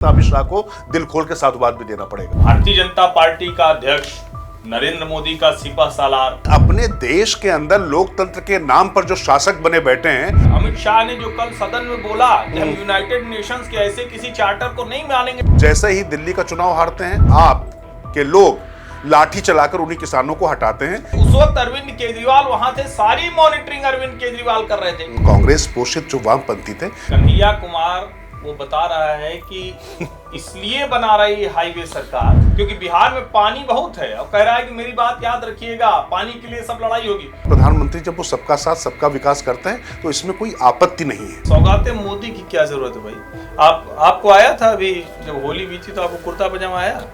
अमित शाह को दिल खोल के साधुवाद भी देना पड़ेगा। भारतीय जनता पार्टी का अध्यक्ष नरेंद्र मोदी का सिपह सालार अपने देश के अंदर लोकतंत्र के नाम पर जो शासक बने बैठे हैं। अमित शाह ने जो कल सदन में बोला कि हम यूनाइटेड नेशंस के ऐसे किसी चार्टर को नहीं मानेंगे। जैसे ही दिल्ली का चुनाव हारते हैं, आप के लोग लाठी चलाकर उन्हीं किसानों को हटाते हैं। उस वक्त अरविंद केजरीवाल वहां थे, सारी मॉनिटरिंग अरविंद केजरीवाल कर रहे थे। कांग्रेस पोषित जो वामपंथी थे, कन्हैया कुमार वो बता रहा है कि इसलिए बना रही है हाईवे सरकार क्योंकि बिहार में पानी बहुत है, और कह रहा है कि मेरी बात याद रखिएगा, पानी के लिए सब लड़ाई होगी। प्रधानमंत्री जब वो सबका साथ सबका विकास करते हैं तो इसमें कोई आपत्ति नहीं है। सौगाते मोदी की क्या जरूरत है भाई? आपको आया था अभी जब होली बीती तो आपको कुर्ता पजामा आया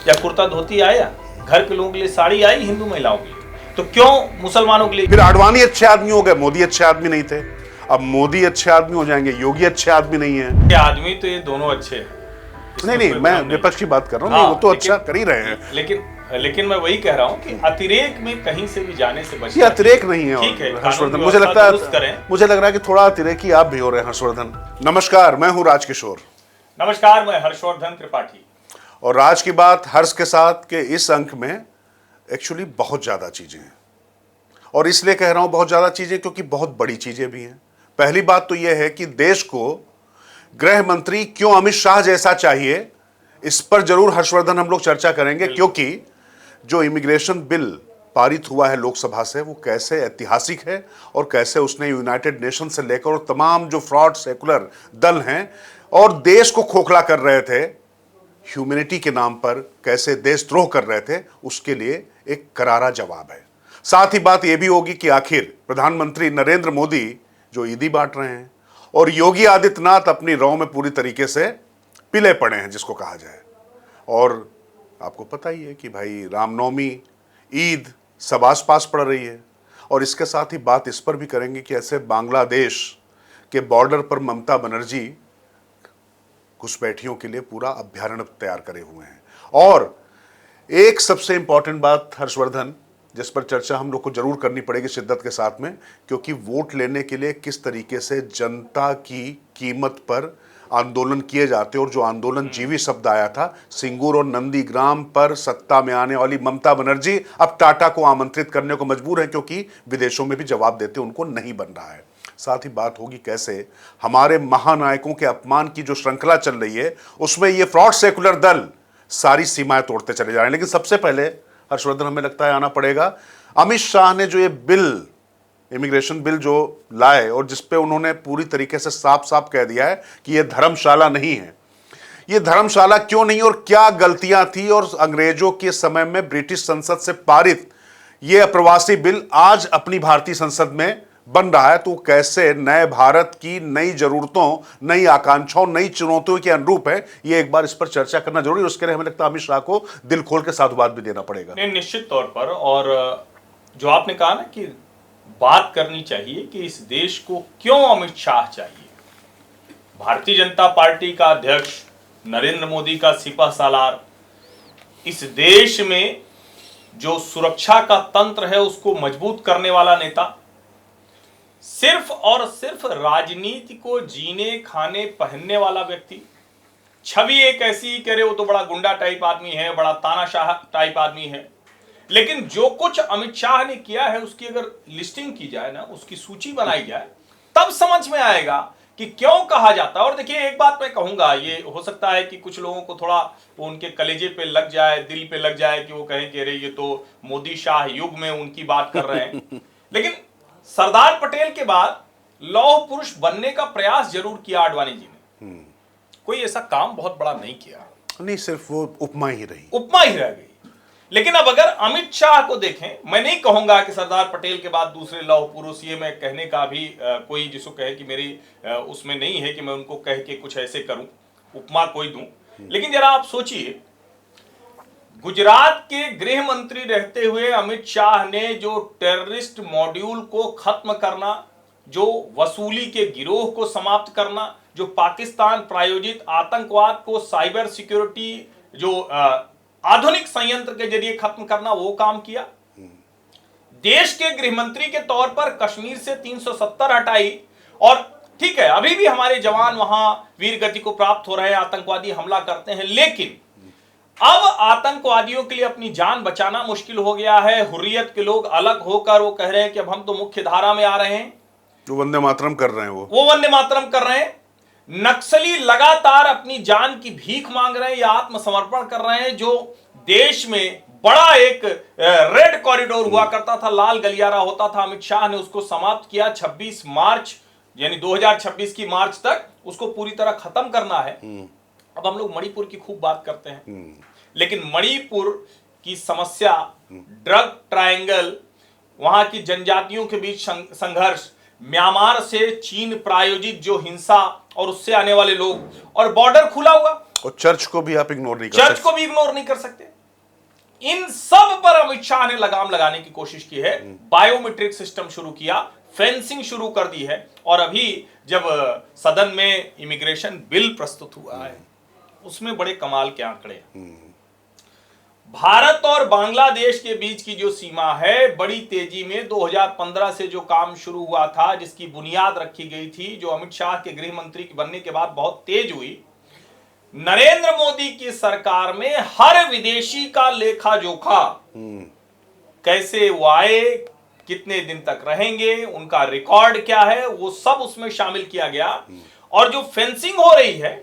या कुर्ता धोती आया? घर के लोगों के लिए साड़ी आई, हिंदू महिलाओं के लिए, तो क्यों मुसलमानों के लिए? फिर आडवाणी अच्छे आदमी हो गए, मोदी अच्छे आदमी नहीं थे। अब मोदी अच्छे आदमी हो जाएंगे, योगी अच्छे आदमी नहीं है। ये आदमी तो ये दोनों अच्छे हैं। नहीं, मैं विपक्ष की बात कर रहा हूँ। वो तो अच्छा कर ही रहे हैं, लेकिन मैं वही कह रहा हूँ कि अतिरेक में कहीं से भी जाने से बचना। ये अतिरेक नहीं है। ठीक है, हर्षवर्धन, मुझे लग रहा है कि थोड़ा अतिरेकी आप भी हो रहे हैं। हर्षवर्धन नमस्कार, मैं हूँ राजकिशोर। नमस्कार, मैं हर्षवर्धन त्रिपाठी। और राज की बात हर्ष के साथ के इस अंक में एक्चुअली बहुत ज्यादा चीजें हैं, और इसलिए कह रहा हूं बहुत ज्यादा चीजें क्योंकि बहुत बड़ी चीजें भी हैं। पहली बात तो यह है कि देश को गृह मंत्री क्यों अमित शाह जैसा चाहिए, इस पर जरूर हर्षवर्धन हम लोग चर्चा करेंगे, क्योंकि जो इमिग्रेशन बिल पारित हुआ है लोकसभा से वो कैसे ऐतिहासिक है और कैसे उसने यूनाइटेड नेशन से लेकर और तमाम जो फ्रॉड सेकुलर दल हैं और देश को खोखला कर रहे थे, ह्यूमैनिटी के नाम पर कैसे देशद्रोह कर रहे थे, उसके लिए एक करारा जवाब है। साथ ही बात यह भी होगी कि आखिर प्रधानमंत्री नरेंद्र मोदी जो ईदी बांट रहे हैं और योगी आदित्यनाथ अपनी रौ में पूरी तरीके से पिले पड़े हैं जिसको कहा जाए। और आपको पता ही है कि भाई रामनवमी, ईद सब आस पास पड़ रही है, और इसके साथ ही बात इस पर भी करेंगे कि ऐसे बांग्लादेश के बॉर्डर पर ममता बनर्जी घुसपैठियों के लिए पूरा अभ्यारण्य तैयार करे हुए हैं। और एक सबसे इंपॉर्टेंट बात हर्षवर्धन, जिस पर चर्चा हम लोग को जरूर करनी पड़ेगी शिद्दत के साथ में, क्योंकि वोट लेने के लिए किस तरीके से जनता की कीमत पर आंदोलन किए जाते हैं, और जो आंदोलन जीवी शब्द आया था, सिंगूर और नंदीग्राम पर सत्ता में आने वाली ममता बनर्जी अब टाटा को आमंत्रित करने को मजबूर है, क्योंकि विदेशों में भी जवाब देते उनको नहीं बन रहा है। साथ ही बात होगी कैसे हमारे महानायकों के अपमान की जो श्रृंखला चल रही है उसमें ये फ्रॉड सेकुलर दल सारी सीमाएं तोड़ते चले जा रहे हैं। लेकिन सबसे पहले हर्षवर्धन हमें लगता है आना पड़ेगा अमित शाह ने जो ये बिल, इमिग्रेशन बिल जो लाए, और जिसपे उन्होंने पूरी तरीके से साफ साफ कह दिया है कि ये धर्मशाला नहीं है। ये धर्मशाला क्यों नहीं और क्या गलतियां थी, और अंग्रेजों के समय में ब्रिटिश संसद से पारित ये अप्रवासी बिल आज अपनी भारतीय संसद में बन रहा है, तो कैसे नए भारत की नई जरूरतों, नई आकांक्षाओं, नई चुनौतियों के अनुरूप है, ये एक बार इस पर चर्चा करना जरूरी है। उसके लिए हमें लगता है अमित शाह को दिल खोल के साधुवाद भी देना पड़ेगा। नहीं, निश्चित तौर पर। और जो आपने कहा ना कि बात करनी चाहिए कि इस देश को क्यों अमित शाह चाहिए। भारतीय जनता पार्टी का अध्यक्ष नरेंद्र मोदी का सिपह सालार, इस देश में जो सुरक्षा का तंत्र है उसको मजबूत करने वाला नेता, सिर्फ और सिर्फ राजनीति को जीने खाने पहनने वाला व्यक्ति। छवि एक ऐसी कह रहे, वो तो बड़ा गुंडा टाइप आदमी है, बड़ा तानाशाह टाइप आदमी है, लेकिन जो कुछ अमित शाह ने किया है उसकी अगर लिस्टिंग की जाए ना, उसकी सूची बनाई जाए, तब समझ में आएगा कि क्यों कहा जाता है। और देखिए, एक बात मैं कहूंगा, ये हो सकता है कि कुछ लोगों को थोड़ा उनके कलेजे पे लग जाए, दिल पे लग जाए, कि वो कहें कि अरे ये तो मोदी शाह युग में उनकी बात कर रहे हैं। लेकिन सरदार पटेल के बाद लौह पुरुष बनने का प्रयास जरूर किया आडवाणी जी ने। कोई ऐसा काम बहुत बड़ा नहीं किया, नहीं, सिर्फ वो उपमा ही रही, उपमा ही रह गई। लेकिन अब अगर अमित शाह को देखें, मैं नहीं कहूंगा कि सरदार पटेल के बाद दूसरे लौह पुरुष, ये मैं कहने का भी कोई जिसको कहे कि मेरी उसमें नहीं है कि मैं उनको कह के कुछ ऐसे करूं, उपमा कोई दूं। लेकिन जरा आप सोचिए, गुजरात के गृह मंत्री रहते हुए अमित शाह ने जो टेररिस्ट मॉड्यूल को खत्म करना, जो वसूली के गिरोह को समाप्त करना, जो पाकिस्तान प्रायोजित आतंकवाद को साइबर सिक्योरिटी जो आधुनिक संयंत्र के जरिए खत्म करना, वो काम किया। देश के गृह मंत्री के तौर पर कश्मीर से 370 हटाई और ठीक है, अभी भी हमारे जवान वहां वीर गति को प्राप्त हो रहे हैं, आतंकवादी हमला करते हैं, लेकिन अब आतंकवादियों के लिए अपनी जान बचाना मुश्किल हो गया है। हुर्रियत के लोग अलग होकर वो कह रहे हैं कि अब हम तो मुख्य धारा में आ रहे हैं, जो वंदे मातरम कर रहे हैं, वो वंदे मातरम कर रहे हैं। नक्सली लगातार अपनी जान की भीख मांग रहे हैं या आत्मसमर्पण कर रहे हैं। जो देश में बड़ा एक रेड कॉरिडोर हुआ करता था, लाल गलियारा होता था, अमित शाह ने उसको समाप्त किया। 26 मार्च यानी 2026 की मार्च तक उसको पूरी तरह खत्म करना है। अब हम लोग मणिपुर की खूब बात करते हैं, लेकिन मणिपुर की समस्या, ड्रग ट्रायंगल, वहां की जनजातियों के बीच संघर्ष, म्यांमार से चीन प्रायोजित जो हिंसा और उससे आने वाले लोग, और बॉर्डर खुला हुआ, और चर्च को भी आप इग्नोर नहीं कर चर्च सकते। को भी इग्नोर नहीं कर सकते। इन सब पर अमित शाह ने लगाम लगाने की कोशिश की है। बायोमेट्रिक सिस्टम शुरू किया, फेंसिंग शुरू कर दी है, और अभी जब सदन में इमिग्रेशन बिल प्रस्तुत हुआ है उसमें बड़े कमाल के आंकड़े हैं। भारत और बांग्लादेश के बीच की जो सीमा है, बड़ी तेजी में 2015 से जो काम शुरू हुआ था, जिसकी बुनियाद रखी गई थी, जो अमित शाह के गृह मंत्री बनने के बाद बहुत तेज हुई। नरेंद्र मोदी की सरकार में हर विदेशी का लेखा जोखा, कैसे वो आए, कितने दिन तक रहेंगे, उनका रिकॉर्ड क्या है, वो सब उसमें शामिल किया गया। और जो फेंसिंग हो रही है,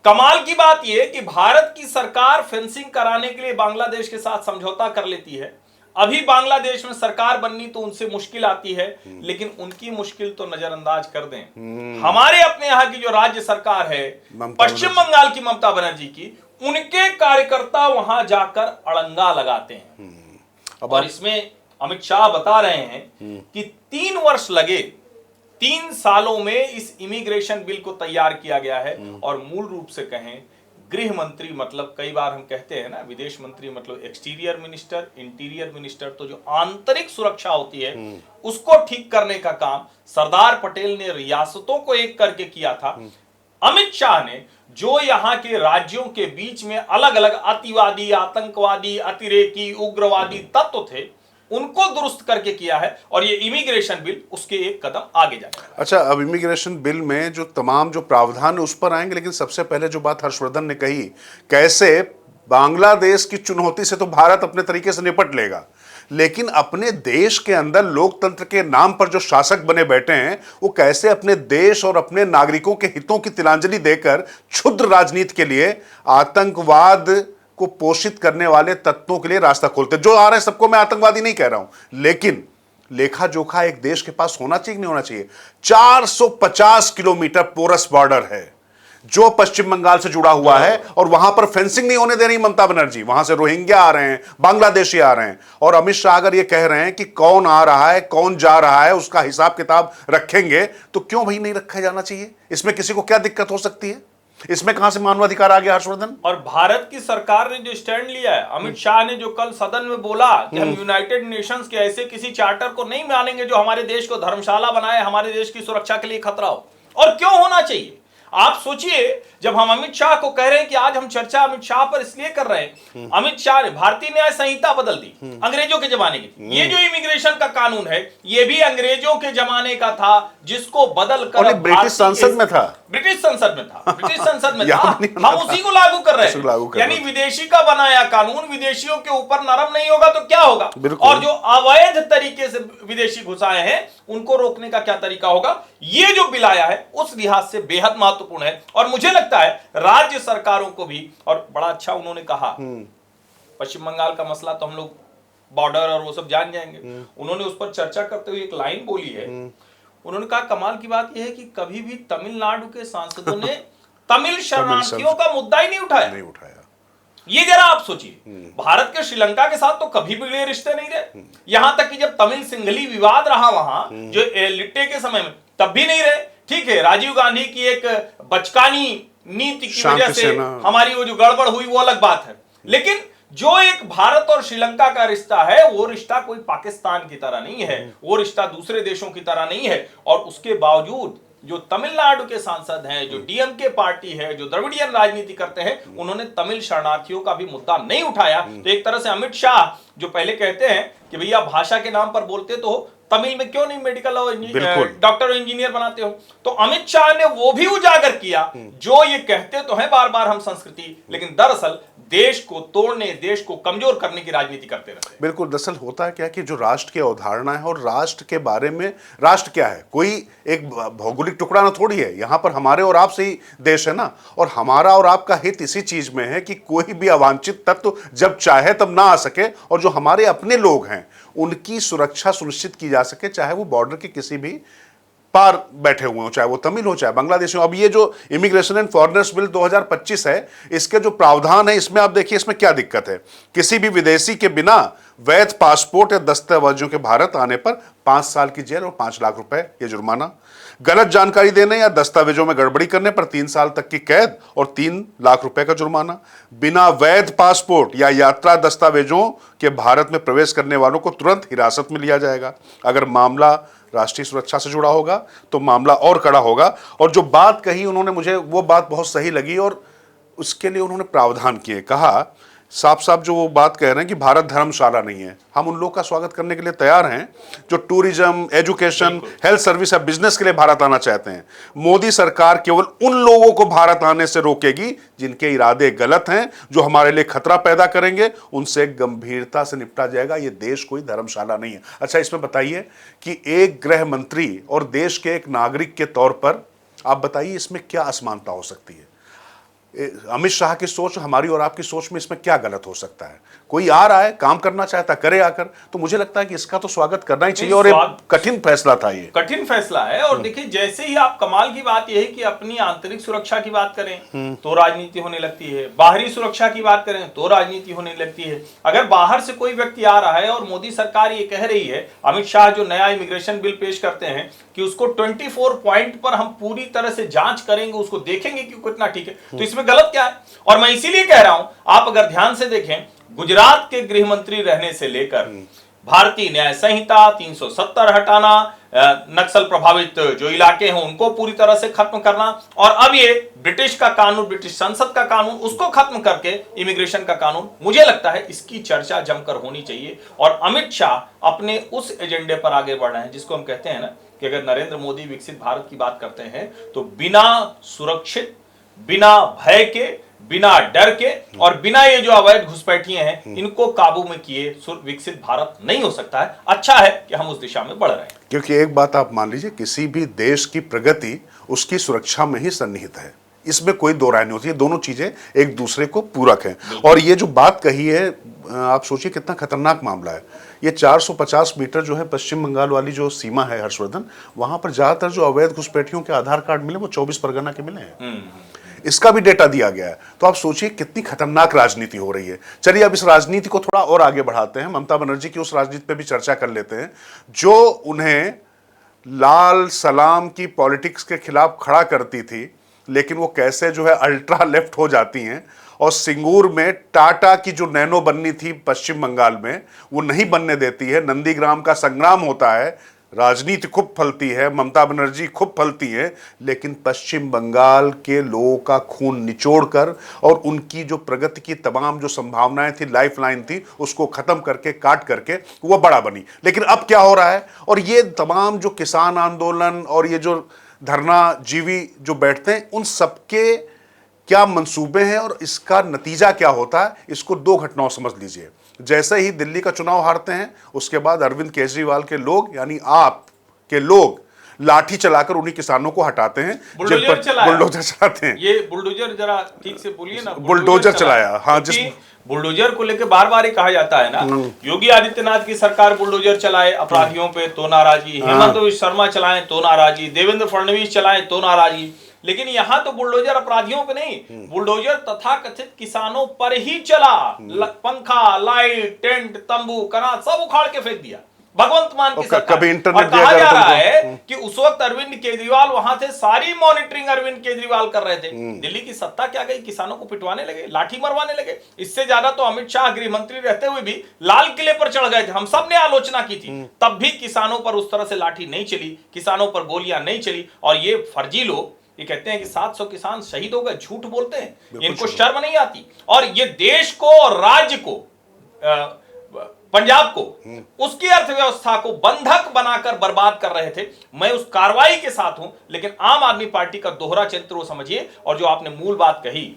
कमाल की बात यह कि भारत की सरकार फेंसिंग कराने के लिए बांग्लादेश के साथ समझौता कर लेती है। अभी बांग्लादेश में सरकार बननी तो उनसे मुश्किल आती है, लेकिन उनकी मुश्किल तो नजरअंदाज कर दें। हमारे अपने यहां की जो राज्य सरकार है, पश्चिम बंगाल की ममता बनर्जी की, उनके कार्यकर्ता वहां जाकर अड़ंगा लगाते हैं। और इसमें अमित शाह बता रहे हैं कि 3 वर्ष लगे, 3 सालों में इस इमिग्रेशन बिल को तैयार किया गया है। और मूल रूप से कहें, गृह मंत्री मतलब, कई बार हम कहते हैं ना, विदेश मंत्री मतलब एक्सटीरियर मिनिस्टर, इंटीरियर मिनिस्टर, तो जो आंतरिक सुरक्षा होती है उसको ठीक करने का काम सरदार पटेल ने रियासतों को एक करके किया था। अमित शाह ने जो यहां के राज्यों के बीच में अलग अलग अतिवादी, आतंकवादी, अतिरेकी, उग्रवादी तत्व थे, उनको दुरुस्त करके किया है। और ये इमिग्रेशन बिल उसके एक कदम आगे जाएगा। अच्छा, अब इमिग्रेशन बिल में जो तमाम जो प्रावधान है उस पर आएंगे, लेकिन सबसे पहले जो बात हर्षवर्धन ने कही, कैसे बांग्लादेश की चुनौती से तो भारत अपने तरीके से निपट लेगा, लेकिन अपने देश के अंदर लोकतंत्र के नाम पर जो शासक बने बैठे हैं, वो कैसे अपने देश और अपने नागरिकों के हितों की तिलांजलि देकर क्षुद्र राजनीति के लिए, आतंकवाद को पोषित करने वाले तत्वों के लिए रास्ता खोलते। जो आ रहे हैं सबको मैं आतंकवादी नहीं कह रहा हूं, लेकिन लेखा जोखा एक देश के पास होना चाहिए कि नहीं होना चाहिए। 450 किलोमीटर पोरस बॉर्डर है जो पश्चिम बंगाल से जुड़ा हुआ है, और वहां पर फेंसिंग नहीं होने दे रही ममता बनर्जी। वहां से रोहिंग्या आ रहे हैं, बांग्लादेशी आ रहे हैं, और अमित शाह अगर ये कह रहे हैं कि कौन आ रहा है, कौन जा रहा है, उसका हिसाब किताब रखेंगे, तो क्यों भाई नहीं रखा जाना चाहिए? इसमें किसी को क्या दिक्कत हो सकती है? इसमें कहां से मानवाधिकार आ गया हर्षवर्धन? और भारत की सरकार ने जो स्टैंड लिया है, अमित शाह ने जो कल सदन में बोला कि हम यूनाइटेड नेशंस के ऐसे किसी चार्टर को नहीं मानेंगे जो हमारे देश को धर्मशाला बनाए, हमारे देश की सुरक्षा के लिए खतरा हो। और क्यों होना चाहिए? आप सोचिए, जब हम अमित शाह को कह रहे हैं कि आज हम चर्चा अमित शाह पर इसलिए कर रहे हैं, अमित शाह ने भारतीय न्याय संहिता बदल दी अंग्रेजों के जमाने की। ये जो इमिग्रेशन का कानून है, ये भी अंग्रेजों के जमाने का था, जिसको बदल कर ब्रिटिश संसद में था, ब्रिटिश संसद में था, हम उसी को लागू कर रहे हैं। यानी विदेशी का बनाया कानून विदेशियों के ऊपर नरम नहीं होगा तो क्या होगा, और जो अवैध तरीके से विदेशी घुसाए हैं उनको रोकने का क्या तरीका होगा। ये जो बिल आया है उस लिहाज से बेहद महत्वपूर्ण है। और मुझे लगता है राज्य सरकारों को भी, और बड़ा अच्छा उन्होंने कहा, पश्चिम बंगाल का मसला तो हम लोग बॉर्डर और वो सब जान जाएंगे, उन्होंने उस पर चर्चा करते हुए एक लाइन बोली है। उन्होंने कहा, कमाल की बात यह है कि कभी भी तमिलनाडु के सांसदों ने तमिल शरणार्थियों का मुद्दा ही नहीं उठाया। ये जरा आप सोचिए, भारत के श्रीलंका के साथ तो कभी भी रिश्ते नहीं रहे, यहां तक कि जब तमिल सिंघली विवाद रहा वहां जो लिट्टे के समय में, तब भी नहीं रहे। ठीक है, राजीव गांधी की एक बचकानी नीति की वजह से हमारी वो जो गड़बड़ हुई वो अलग बात है, लेकिन जो एक भारत और श्रीलंका का रिश्ता है, वो रिश्ता कोई पाकिस्तान की तरह नहीं है, वो रिश्ता दूसरे देशों की तरह नहीं है। और उसके बावजूद जो तमिलनाडु के सांसद हैं, जो डीएमके पार्टी है, जो द्रविडियन राजनीति करते हैं, उन्होंने तमिल शरणार्थियों का भी मुद्दा नहीं उठाया। तो एक तरह से अमित शाह जो पहले कहते हैं कि भैया भाषा के नाम पर बोलते तो तमिल में क्यों नहीं मेडिकल और बिल्कुल। डॉक्टर और इंजीनियर बनाते हो? तो अमित शाह ने वो भी उजागर किया जो ये कहते तो हैं बार बार हम संस्कृति, लेकिन दरअसल देश को तोड़ने, देश को कमजोर करने की राजनीति करते रहते हैं। बिल्कुल। दरअसल होता है क्या कि जो राष्ट्र की अवधारणा है और राष्ट्र के बारे में, राष्ट्र क्या है, कोई एक भौगोलिक टुकड़ा ना थोड़ी है, यहाँ पर हमारे और आप से ही देश है ना, और हमारा और आपका हित इसी चीज में है कि कोई भी अवांछित तत्व जब चाहे तब ना आ सके, और जो हमारे अपने लोग हैं उनकी सुरक्षा सुनिश्चित की जा सके, चाहे वो बॉर्डर के किसी भी पार बैठे हुए हो, चाहे वो तमिल हो चाहे बांग्लादेशी हो। अब ये जो इमिग्रेशन एंड फॉरेनर्स बिल 2025 है, इसके जो प्रावधान है, इसमें आप देखिए इसमें क्या दिक्कत है। किसी भी विदेशी के बिना वैध पासपोर्ट या दस्तावेजों के भारत आने पर 5 साल की जेल और 5 लाख रुपए ये जुर्माना, गलत जानकारी देने या दस्तावेजों में गड़बड़ी करने पर 3 साल तक की कैद और 3 लाख रुपए का जुर्माना, बिना वैध पासपोर्ट या यात्रा दस्तावेजों के भारत में प्रवेश करने वालों को तुरंत हिरासत में लिया जाएगा। अगर मामला राष्ट्रीय सुरक्षा से जुड़ा होगा तो मामला और कड़ा होगा। और जो बात कही उन्होंने, मुझे वो बात बहुत सही लगी और उसके लिए उन्होंने प्रावधान किए। कहा साफ साफ जो वो बात कह रहे हैं कि भारत धर्मशाला नहीं है। हम उन लोग का स्वागत करने के लिए तैयार हैं जो टूरिज्म, एजुकेशन, हेल्थ सर्विस या बिजनेस के लिए भारत आना चाहते हैं। मोदी सरकार केवल उन लोगों को भारत आने से रोकेगी जिनके इरादे गलत हैं, जो हमारे लिए खतरा पैदा करेंगे, उनसे गंभीरता से निपटा जाएगा। ये देश कोई धर्मशाला नहीं है। अच्छा, इसमें बताइए कि एक गृह मंत्री और देश के एक नागरिक के तौर पर आप बताइए इसमें क्या असमानता हो सकती है? अमित शाह की सोच हमारी और आपकी सोच में इसमें क्या गलत हो सकता है? कोई आ रहा है, काम करना चाहता, करे आकर, तो मुझे लगता है कि इसका तो स्वागत करना ही चाहिए। और एक कठिन फैसला था, ये कठिन फैसला है। और देखिए, जैसे ही आप, कमाल की बात यह है कि अपनी आंतरिक सुरक्षा की बात करें तो राजनीति होने लगती है, बाहरी सुरक्षा की बात करें तो राजनीति होने लगती है। अगर बाहर से कोई व्यक्ति आ रहा है और मोदी सरकार ये कह रही है, अमित शाह जो नया इमिग्रेशन बिल पेश करते हैं कि उसको 24 पॉइंट पर हम पूरी तरह से जांच करेंगे, उसको देखेंगे कि कितना ठीक है, तो इसमें गलत क्या है? और मैं इसीलिए कह रहा हूं, आप अगर ध्यान से देखें, गुजरात के गृह मंत्री रहने से लेकर भारतीय न्याय संहिता 370 हटाना, नक्सल प्रभावित जो इलाके हैं उनको पूरी तरह से खत्म करना, और अब ये ब्रिटिश का कानून, ब्रिटिश संसद का कानून, उसको खत्म करके इमिग्रेशन का कानून, मुझे लगता है इसकी चर्चा जमकर होनी चाहिए। और अमित शाह अपने उस एजेंडे पर आगे बढ़ रहे हैं जिसको हम कहते हैं ना कि अगर नरेंद्र मोदी विकसित भारत की बात करते हैं तो बिना सुरक्षित, बिना भय के, बिना डर के और बिना ये जो अवैध घुसपैठिए हैं इनको काबू में किए विकसित भारत नहीं हो सकता है। अच्छा है कि हम उस दिशा में बढ़ रहे हैं। क्योंकि एक बात आप मान लीजिए, किसी भी देश की प्रगति उसकी सुरक्षा में ही सन्निहित है, इसमें कोई दो राय नहीं होती है। दोनों चीजें एक दूसरे को पूरक हैं। और ये जो बात कही है, आप सोचिए कितना खतरनाक मामला है। ये 450 मीटर जो है पश्चिम बंगाल वाली जो सीमा है हर्षवर्धन, वहां पर ज्यादातर जो अवैध घुसपैठियों के आधार कार्ड मिले वो 24 परगना के मिले हैं। इसका भी डेटा दिया गया है। तो आप सोचिए कितनी खतरनाक राजनीति हो रही है। चलिए अब इस राजनीति को थोड़ा और आगे बढ़ाते हैं। ममता बनर्जी की उस राजनीति पे भी चर्चा कर लेते हैं जो उन्हें लाल सलाम की पॉलिटिक्स के खिलाफ खड़ा करती थी, लेकिन वो कैसे जो है अल्ट्रा लेफ्ट हो जाती हैं और सिंगूर में टाटा की जो नैनो बननी थी पश्चिम बंगाल में वो नहीं बनने देती है। नंदीग्राम का संग्राम होता है, राजनीति खूब फलती है, ममता बनर्जी खूब फलती है, लेकिन पश्चिम बंगाल के लोगों का खून निचोड़कर और उनकी जो प्रगति की तमाम जो संभावनाएं थी, लाइफलाइन थी, उसको खत्म करके, काट करके वो बड़ा बनी। लेकिन अब क्या हो रहा है? और ये तमाम जो किसान आंदोलन और ये जो धरना जीवी जो बैठते हैं, उन सबके क्या मंसूबे हैं और इसका नतीजा क्या होता है, इसको दो घटनाओं समझ लीजिए। जैसे ही दिल्ली का चुनाव हारते हैं, उसके बाद अरविंद केजरीवाल के लोग, यानी आप के लोग, लाठी चलाकर उन्हीं किसानों को हटाते हैं, बुलडोजर चलाते हैं। ये बुलडोजर जरा ठीक से बोलिए ना। बुलडोजर चलाया, हाँ। जिस बुलडोजर को लेकर बार बार ये कहा जाता है ना, योगी आदित्यनाथ की सरकार बुलडोजर चलाए अपराधियों पे तो नाराजगी, हेमंत शर्मा चलाएं तो नाराजगी, देवेंद्र फडणवीस चलाएं तो नाराजगी, लेकिन यहाँ तो बुलडोजर अपराधियों पे नहीं, बुलडोजर तथाकथित किसानों पर ही चला। पंखा, लाइट, टेंट, तंबू, कनात सब उखाड़ के फेंक दिया भगवंत मान की सरकार। कभी इंटरनेट और कहा जा रहा है कि उस वक्त अरविंद केजरीवाल वहां थे, सारी मॉनिटरिंग अरविंद केजरीवाल कर रहे थे। दिल्ली की सत्ता क्या गई, किसानों को पिटवाने लगे, लाठी मरवाने लगे। इससे ज्यादा तो अमित शाह गृह मंत्री रहते हुए भी लाल किले पर चढ़ गए थे। हम सब ने आलोचना की थी, तब भी किसानों पर उस तरह से लाठी नहीं चली, किसानों पर गोलियां नहीं चली। और ये फर्जी लोग ये कहते हैं कि 700 किसान शहीद हो गए, झूठ बोलते हैं, इनको शर्म नहीं आती। और ये देश को और राज्य को पंजाब को, उसकी अर्थव्यवस्था को बंधक बनाकर बर्बाद कर रहे थे। मैं उस कार्रवाई के साथ हूं, लेकिन आम आदमी पार्टी का दोहरा चरित्र वो समझिए। और जो आपने मूल बात कही,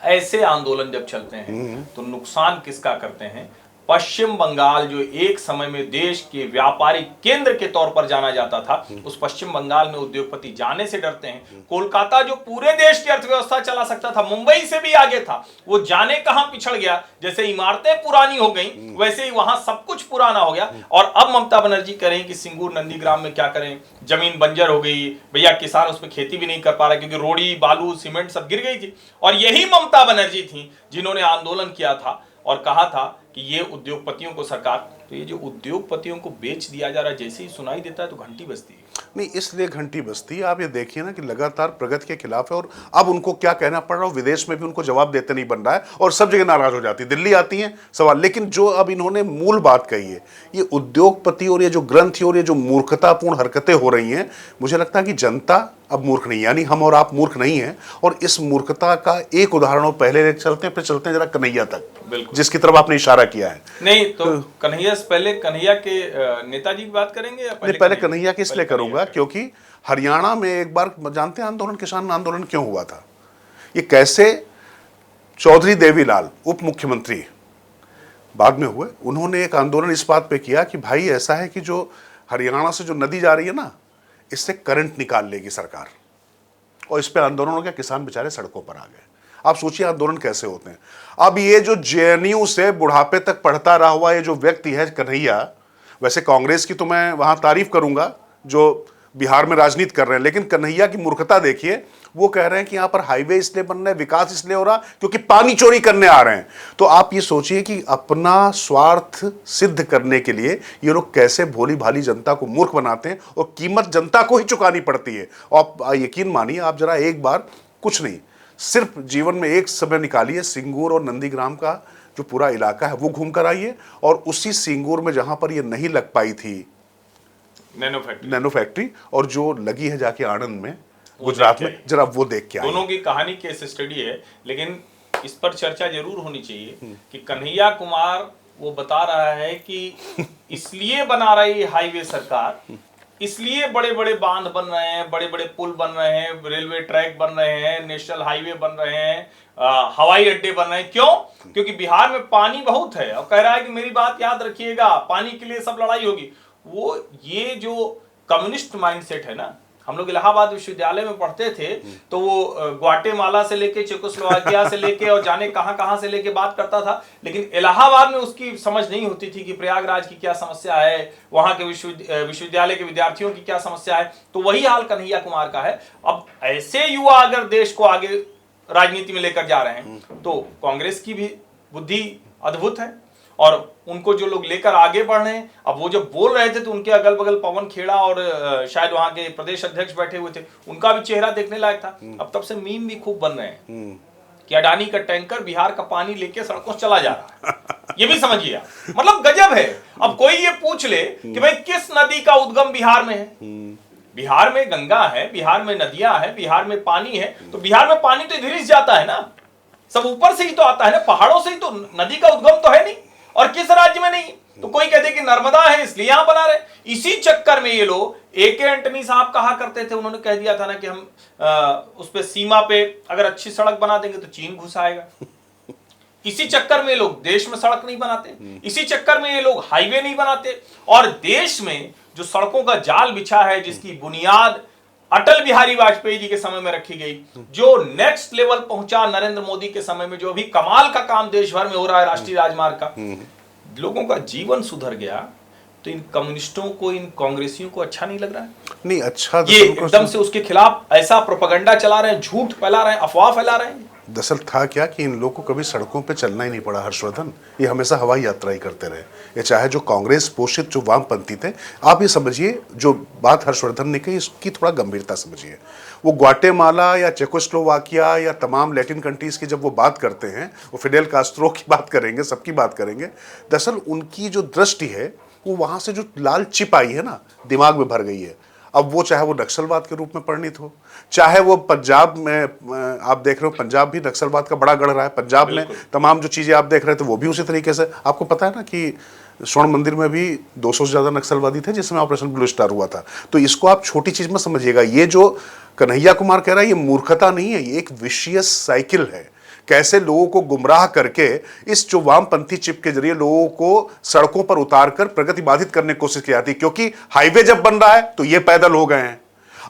ऐसे आंदोलन जब चलते हैं तो नुकसान किसका करते हैं? पश्चिम बंगाल जो एक समय में देश के व्यापारिक केंद्र के तौर पर जाना जाता था, उस पश्चिम बंगाल में उद्योगपति जाने से डरते हैं। कोलकाता जो पूरे देश की अर्थव्यवस्था चला सकता था, मुंबई से भी आगे था, वो जाने कहां पिछड़ गया। जैसे इमारतें पुरानी हो गई, वैसे ही वहां सब कुछ पुराना हो गया। और अब ममता बनर्जी करें कि सिंगूर नंदीग्राम में क्या करें, जमीन बंजर हो गई, भैया किसान उस पर खेती भी नहीं कर पा रहा क्योंकि रोड़ी बालू सीमेंट सब गिर गई थी। और यही ममता बनर्जी थी जिन्होंने आंदोलन किया था और कहा था कि ये उद्योगपतियों को सरकार, तो ये जो उद्योगपतियों को बेच दिया जा रहा है, जैसे ही सुनाई देता है तो घंटी बजती है। नहीं, इसलिए घंटी बजती है। आप ये देखिए ना कि लगातार प्रगति के खिलाफ है और अब उनको क्या कहना पड़ रहा है, विदेश में भी उनको जवाब देते नहीं बन रहा है और सब जगह नाराज हो जाती है। दिल्ली आती है सवाल, लेकिन जो अब इन्होंने मूल बात कही है, ये उद्योगपति और ये जो ग्रंथि और ये जो मूर्खतापूर्ण हरकतें हो रही हैं, मुझे लगता है कि जनता अब मूर्ख नहीं, यानी हम और आप मूर्ख नहीं हैं। और इस मूर्खता का एक उदाहरण पहले चलते हैं, फिर चलते हैं जरा कन्हैया तक, जिसकी तरफ आपने इशारा किया है। नहीं तो कन्हैया से पहले कन्हैया के नेताजी की बात करेंगे या पहले कन्हैया की इसलिए करूंगा क्योंकि हरियाणा में एक बार, जानते हैं आंदोलन, किसान आंदोलन क्यों हुआ था? ये कैसे चौधरी देवीलाल उप मुख्यमंत्री बाद में हुए, उन्होंने एक आंदोलन इस बात पे किया कि भाई ऐसा है कि जो हरियाणा से जो नदी जा रही है ना, इससे करंट निकाल लेगी सरकार। और इस पे आंदोलन हो गया, किसान बेचारे सड़कों पर आ गए। आप सोचिए आंदोलन कैसे होते हैं। अब ये जो जेएनयू से बुढ़ापे तक पढ़ता रहा हुआ ये जो व्यक्ति है कन्हैया, वैसे कांग्रेस की तो मैं वहां तारीफ करूंगा जो बिहार में राजनीति कर रहे हैं, लेकिन कन्हैया की मूर्खता देखिए। वो कह रहे हैं कि यहां पर हाईवे इसलिए बन रहे हैं, विकास इसलिए हो रहा क्योंकि पानी चोरी करने आ रहे हैं। तो आप ये सोचिए कि अपना स्वार्थ सिद्ध करने के लिए ये लोग कैसे भोली भाली जनता को मूर्ख बनाते हैं और कीमत जनता को ही चुकानी पड़ती है। और यकीन मानिए, आप जरा एक बार, कुछ नहीं, सिर्फ जीवन में एक समय निकालिए, सिंगूर और नंदीग्राम का जो पूरा इलाका है वो घूम कर आइए, और उसी सिंगूर में जहां पर ये नहीं लग पाई थी नैनो फैक्ट्री और जो लगी है जाके आणंद में, गुजरात में, जरा वो देख के आइए। दोनों की कहानी केस स्टडी है, लेकिन इस पर चर्चा जरूर होनी चाहिए कि कन्हैया कुमार वो बता रहा है कि इसलिए बना रही हाईवे सरकार, इसलिए बड़े बड़े बांध बन रहे हैं, बड़े बड़े पुल बन रहे हैं, रेलवे ट्रैक बन रहे हैं, नेशनल हाईवे बन रहे हैं, हवाई अड्डे बन रहे हैं। क्यों? क्योंकि बिहार में पानी बहुत है। और कह रहा है कि मेरी बात याद रखिएगा, पानी के लिए सब लड़ाई होगी। वो ये जो कम्युनिस्ट माइंडसेट है ना, हम लोग इलाहाबाद विश्वविद्यालय में पढ़ते थे तो वो ग्वाटेमाला से लेके चेकोस्लोवाकिया से लेके और जाने कहां से लेके बात करता था, लेकिन इलाहाबाद में उसकी समझ नहीं होती थी कि प्रयागराज की क्या समस्या है, वहां के विश्वविद्यालय के विद्यार्थियों की क्या समस्या है। तो वही हाल कन्हैया कुमार का है। अब ऐसे युवा अगर देश को आगे राजनीति में लेकर जा रहे हैं तो कांग्रेस की भी बुद्धि अद्भुत है और उनको जो लोग लेकर आगे बढ़ रहे हैं। अब वो जब बोल रहे थे तो उनके अगल बगल पवन खेड़ा और शायद वहां के प्रदेश अध्यक्ष बैठे हुए थे, उनका भी चेहरा देखने लायक था। अब तब से मीम भी खूब बन रहे हैं कि अडानी का टैंकर बिहार का पानी लेके सड़कों से चला जा रहा है। ये भी समझिए, मतलब गजब है। अब कोई ये पूछ ले कि भाई किस नदी का उद्गम बिहार में है? बिहार में गंगा है, बिहार में नदियां हैं, बिहार में पानी है। तो बिहार में पानी तो इधर ही जाता है ना, सब ऊपर से ही तो आता है ना, पहाड़ों से ही तो नदी का उद्गम तो है नहीं। और किस राज्य में नहीं? तो कोई कहते कि नर्मदा है इसलिए यहां बना रहे। इसी चक्कर में ये लोग, AK एंटनी साहब कहा करते थे, उन्होंने कह दिया था ना कि हम उस पे सीमा पे अगर अच्छी सड़क बना देंगे तो चीन घुस आएगा। इसी चक्कर में ये लोग देश में सड़क नहीं बनाते, इसी चक्कर में ये लोग हाईवे नहीं बनाते। और देश में जो सड़कों का जाल बिछा है, जिसकी बुनियाद अटल बिहारी वाजपेयी जी के समय में रखी गई, जो नेक्स्ट लेवल पहुंचा नरेंद्र मोदी के समय में, जो अभी कमाल का काम देश भर में हो रहा है राष्ट्रीय राजमार्ग का, लोगों का जीवन सुधर गया। तो इन कम्युनिस्टों को, इन कांग्रेसियों को अच्छा नहीं लग रहा है? नहीं अच्छा, ये एकदम से उसके खिलाफ ऐसा प्रोपेगेंडा चला रहे हैं, झूठ फैला रहे हैं, अफवाह फैला रहे हैं। दरअसल था क्या कि इन लोगों को कभी सड़कों पे चलना ही नहीं पड़ा हर्षवर्धन, ये हमेशा हवाई यात्रा ही करते रहे। ये चाहे जो कांग्रेस पोषित जो वामपंथी थे, आप ये समझिए जो बात हर्षवर्धन ने कही इसकी थोड़ा गंभीरता समझिए। वो ग्वाटेमाला या चेकोस्लोवाकिया या तमाम लैटिन कंट्रीज की जब वो बात करते हैं, वो फिडेल कास्ट्रो की बात करेंगे, सबकी बात करेंगे। दरअसल उनकी जो दृष्टि है वो वहाँ से जो लाल चिप आई है ना, दिमाग में भर गई है। अब वो चाहे वो नक्सलवाद के रूप में परिणित हो, चाहे वो पंजाब में आप देख रहे हो, पंजाब भी नक्सलवाद का बड़ा गढ़ रहा है। पंजाब में तमाम जो चीजें आप देख रहे थे वो भी उसी तरीके से, आपको पता है ना कि स्वर्ण मंदिर में भी 200 से ज्यादा नक्सलवादी थे जिसमें ऑपरेशन ब्लू स्टार हुआ था। तो इसको आप छोटी चीज मत समझिएगा। ये जो कन्हैया कुमार कह रहा है ये मूर्खता नहीं है, ये एक विशियस साइकिल है। कैसे लोगों को गुमराह करके इस जो वामपंथी चिप के जरिए लोगों को सड़कों पर उतारकर प्रगति बाधित करने की कोशिश की जाती है। क्योंकि हाईवे जब बन रहा है तो ये पैदल हो गए हैं,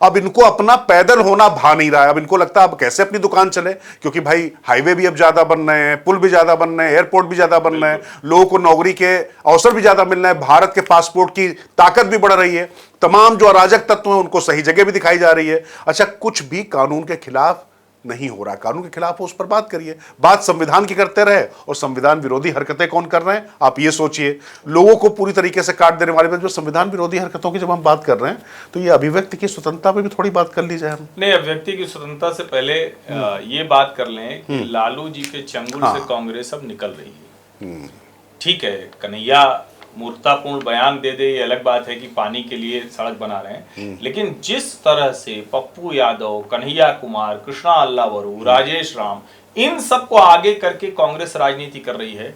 अब इनको अपना पैदल होना भा नहीं रहा है। अब इनको लगता है अब कैसे अपनी दुकान चले, क्योंकि भाई हाईवे भी अब ज्यादा बन रहे हैं, पुल भी ज्यादा बन रहे हैं, एयरपोर्ट भी ज्यादा बन रहे हैं, लोगों को नौकरी के अवसर भी ज्यादा मिल रहे हैं, भारत के पासपोर्ट की ताकत भी बढ़ रही है, तमाम जो अराजक तत्व हैं उनको सही जगह भी दिखाई जा रही है। अच्छा, कुछ भी कानून के खिलाफ नहीं हो रहा, कानून के खिलाफ हो उस पर बात करिए। बात संविधान की करते रहे और संविधान विरोधी हरकतें कौन कर रहे हैं आप ये सोचिए। लोगों को पूरी तरीके से काट देने वाले जो संविधान विरोधी हरकतों की जब हम बात कर रहे हैं तो ये अभिव्यक्ति की स्वतंत्रता पे भी थोड़ी बात कर ली जाए। हम नहीं, अभिव्यक्ति की स्वतंत्रता से पहले ये बात कर लें कि लालू जी के चंगुल से कांग्रेस अब निकल रही है। ठीक है, कन्हैया मूर्खतापूर्ण बयान दे दे ये अलग बात है कि पानी के लिए सड़क बना रहे हैं, लेकिन जिस तरह से पप्पू यादव, कन्हैया कुमार, कृष्णा अल्लावरू, राजेश राम, इन सबको आगे करके कांग्रेस राजनीति कर रही है,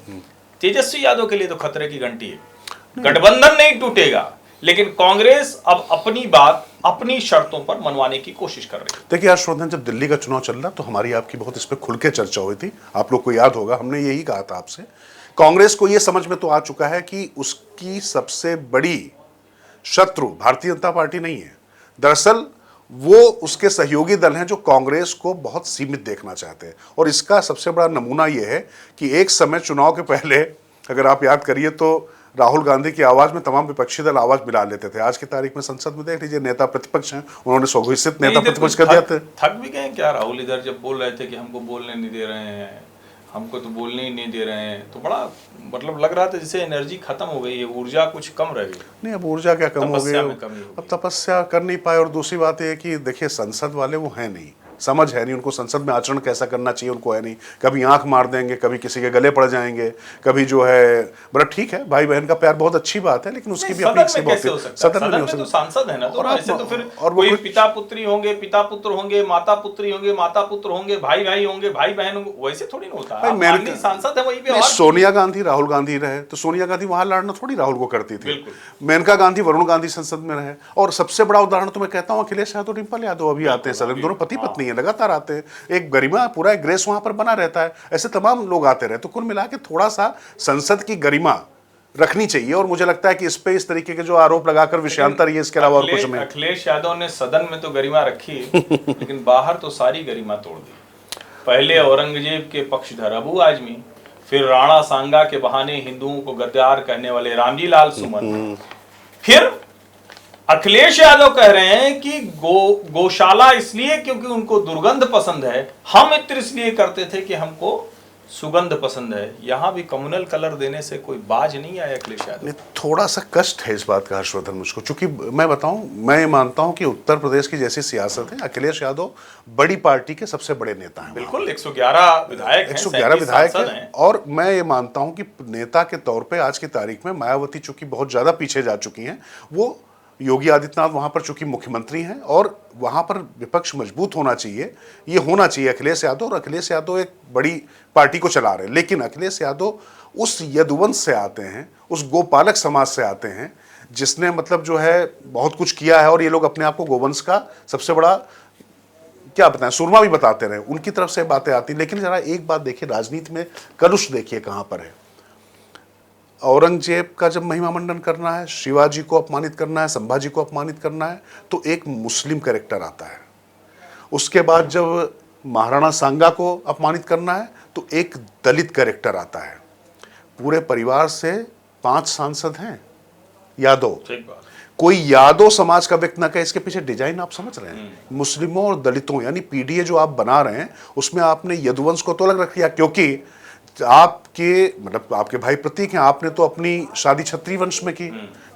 तेजस्वी यादव के लिए तो खतरे की घंटी है। गठबंधन नहीं टूटेगा, लेकिन कांग्रेस अब अपनी बात अपनी शर्तों पर मनवाने की कोशिश कर रही है। देखिए हर्षवर्धन, जब दिल्ली का चुनाव चल रहा तो हमारी आपकी बहुत इस पर खुल के चर्चा हुई थी, आप लोग को याद होगा, हमने यही कहा था आपसे। कांग्रेस को यह समझ में तो आ चुका है कि उसकी सबसे बड़ी शत्रु भारतीय जनता पार्टी नहीं है, दरअसल वो उसके सहयोगी दल हैं जो कांग्रेस को बहुत सीमित देखना चाहते हैं। और इसका सबसे बड़ा नमूना यह है कि एक समय चुनाव के पहले अगर आप याद करिए तो राहुल गांधी की आवाज में तमाम विपक्षी दल आवाज मिला लेते थे। आज की तारीख में संसद में देख लीजिए, नेता प्रतिपक्ष हैं, उन्होंने स्वघोषित नेता प्रतिपक्ष कर दिया था। थक भी गए क्या राहुल इधर जब बोल रहे थे कि हमको बोलने नहीं दे रहे हैं, हमको तो बोलने ही नहीं दे रहे हैं, तो बड़ा मतलब लग रहा था जैसे एनर्जी खत्म हो गई है, ऊर्जा कुछ कम रह गई। नहीं, अब ऊर्जा क्या कम हो गई, अब तपस्या कर नहीं पाए। और दूसरी बात यह कि देखिए संसद वाले वो हैं नहीं, समझ है नहीं उनको संसद में आचरण कैसा करना चाहिए उनको है नहीं। कभी आंख मार देंगे, कभी किसी के गले पड़ जाएंगे, कभी जो है बड़ा ठीक है भाई बहन का प्यार बहुत अच्छी बात है, लेकिन उसकी भी अपनी सदन में तो सांसद है ना, तो ऐसे तो फिर कोई पिता पुत्री होंगे, पिता पुत्र होंगे, माता पुत्री होंगे, माता पुत्र होंगे, भाई भाई होंगे, भाई बहन होंगे, वैसे थोड़ी ना होता है। सांसद है वही भी। सोनिया गांधी राहुल गांधी रहे तो सोनिया गांधी वहां लड़ना थोड़ी राहुल को करती थी, मेनका गांधी वरुण गांधी संसद में रहे। और सबसे बड़ा उदाहरण तो मैं कहता हूँ अखिलेश यादव, डिंपल यादव अभी आते हैं सदन, दोनों पति पत्नी है, लगातार आते हैं, एक गरिमा पूरा एक ग्रेस वहां पर बना रहता है। ऐसे तमाम लोग आते रहे, तो कुल मिला के थोड़ा सा संसद की गरिमा रखनी चाहिए। और मुझे लगता है कि इस पे इस तरीके के जो आरोप लगाकर विषयांतर ये, इसके अलावा और कुछ नहीं। अखिलेश यादव ने सदन में तो गरिमा रखी लेकिन बाहर तो सारी गरिमा तोड़ दी। पहले औरंगजेब के पक्षधर अबू आजमी, फिर राणा सांगा के बहाने हिंदुओं को गद्दार कहने वाले रामजी लाल सुमन, फिर अखिलेश यादव कह रहे हैं कि गौशाला इसलिए क्योंकि उनको दुर्गंध पसंद है, हम इत्र इसलिए करते थे कि हमको सुगंध पसंद है। यहां भी कम्युनल कलर देने से कोई बाज नहीं आया अखिलेश यादव। थोड़ा सा कष्ट है इस बात का हर्षवर्धन मुझको, चूंकि मैं बताऊं, मैं मानता हूं कि उत्तर प्रदेश की जैसी सियासत है, अखिलेश यादव बड़ी पार्टी के सबसे बड़े नेता हैं। बिल्कुल 111 विधायक हैं, 111 विधायक हैं। और मैं ये मानता हूं कि नेता के तौर पर आज की तारीख में मायावती चूंकि बहुत ज्यादा पीछे जा चुकी हैं, वो योगी आदित्यनाथ वहां पर चूंकि मुख्यमंत्री हैं और वहां पर विपक्ष मजबूत होना चाहिए, ये होना चाहिए अखिलेश यादव। और अखिलेश यादव एक बड़ी पार्टी को चला रहे हैं, लेकिन अखिलेश यादव उस यदुवंश से आते हैं, उस गोपालक समाज से आते हैं जिसने मतलब जो है बहुत कुछ किया है। और ये लोग अपने आप को गोवंश का सबसे बड़ा क्या बताएं, सुरमा भी बताते रहे, उनकी तरफ से बातें आती। लेकिन जरा एक बात देखिए, राजनीति में कलुष देखिए कहां पर है। औरंगजेब का जब महिमा मंडन करना है, शिवाजी को अपमानित करना है, संभाजी को अपमानित करना है, तो एक मुस्लिम कैरेक्टर आता है। उसके बाद जब महाराणा सांगा को अपमानित करना है तो एक दलित कैरेक्टर आता है। पूरे परिवार से 5 सांसद हैं यादव, कोई यादव समाज का व्यक्ति ना कहे। इसके पीछे डिजाइन आप समझ रहे हैं, मुस्लिमों और दलितों, यानी पीडीए जो आप बना रहे हैं उसमें आपने यदुवंश को तो अलग रख लिया, क्योंकि आप मतलब आपके भाई प्रतीक हैं, आपने तो अपनी शादी क्षत्रिय वंश में की,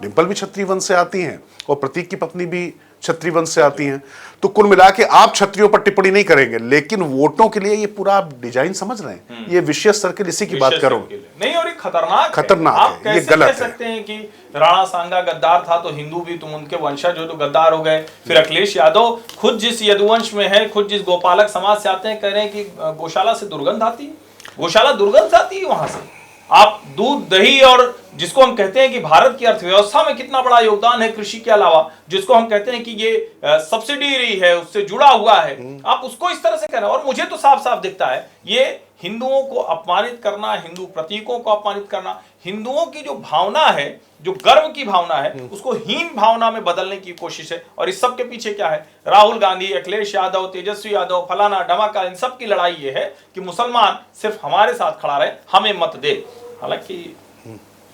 डिंपल भी क्षत्रिय वंश से आती हैं और प्रतीक की पत्नी भी क्षत्रिय वंश से आती हैं। तो कुल मिला के आप क्षत्रियों पर टिप्पणी नहीं करेंगे, लेकिन वोटों के लिए ये पूरा आप डिजाइन समझ रहे हैं, ये विशेष सर्किल, इसी की बात करो। नहीं, और ये खतरनाक आप है, ये गलत कह सकते हैं कि राणा सांगा गद्दार था तो हिंदू भी तुम उनके वंशज हो तो गद्दार हो गए। फिर अखिलेश यादव खुद जिस यदुवंश में है, खुद जिस गोपालक समाज से आते हैं, कह रहे हैं कि गौशाला से दुर्गंध आती है, गौशाला दुर्गंध आती है वहां से। आप दूध दही और जिसको हम कहते हैं कि भारत की अर्थव्यवस्था में कितना बड़ा योगदान है कृषि के अलावा, जिसको हम कहते हैं कि ये सब्सिडी है उससे जुड़ा हुआ है, आप उसको इस तरह से कह रहे हैं। और मुझे तो साफ साफ दिखता है ये हिंदुओं को अपमानित करना, हिंदू प्रतीकों को अपमानित करना, हिंदुओं की जो भावना है, जो गर्व की भावना है, उसको हीन भावना में बदलने की कोशिश है। और इस सब के पीछे क्या है? राहुल गांधी, अखिलेश यादव, तेजस्वी यादव, फलाना ढमाका, इन सब की लड़ाई ये है कि मुसलमान सिर्फ हमारे साथ खड़ा रहे, हमें मत दे। हालांकि